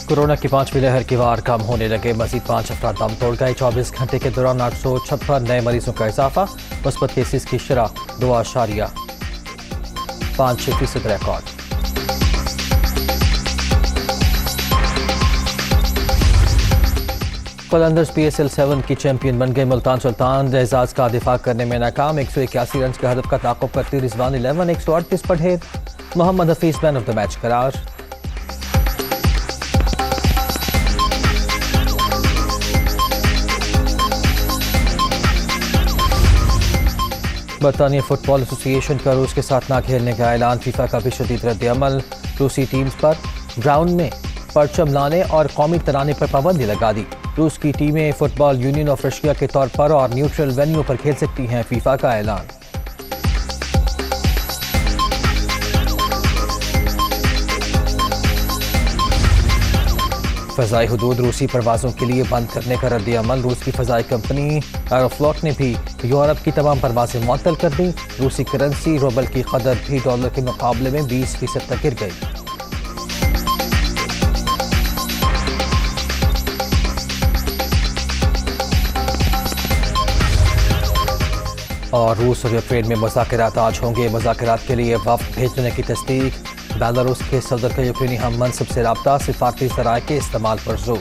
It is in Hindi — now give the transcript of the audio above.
कोरोना की 5वीं लहर की वार कम होने लगे, मजीद 5 अफराद दम तोड़ गए। 24 घंटे के दौरान 856 नए मरीजों का इजाफा। मुस्बत केसेस की शरह 2.56% रिकॉर्ड। कलंदर्स PSL 7 की चैंपियन बन गए। मुल्तान सुल्तान एजाज का दिफा करने में नाकाम। 181 रन के हदफ का ताक़ुब करती रिजवान 11 138 पर ढेर। Mohammad Hafeez man of the match करार। बरतानिया फुटबॉल एसोसिएशन का रूस के साथ ना खेलने का ऐलान। फीफा का भी शदीद रद्द-ए-अमल। रूसी टीम्स पर ग्राउंड में परचम लाने और कौमी तराने पर पाबंदी लगा दी। रूस की टीमें फुटबॉल यूनियन ऑफ रशिया के तौर पर और न्यूट्रल वेन्यू पर खेल सकती हैं। फीफा का ऐलान। फ़ज़ाई हुदूद रूसी परवाज़ों के लिए बंद करने का रद्द-ए-अमल। रूस की फ़ज़ाई कंपनी एरोफ्लॉट ने भी यूरोप की तमाम परवाज़ें मुअत्तल कर दी। रूसी करेंसी रूबल की कदर भी डॉलर के मुकाबले में 20% तक गिर गई। और रूस और यूक्रेन में मुज़ाकरात आज होंगे। मुज़ाकरात के लिए वफ़द भेजने की तस्दीक। बेलारूस के सदर का यूक्रेनी हम मनसब से राब्ता। सिफारती ज़राए के इस्तेमाल पर जोर।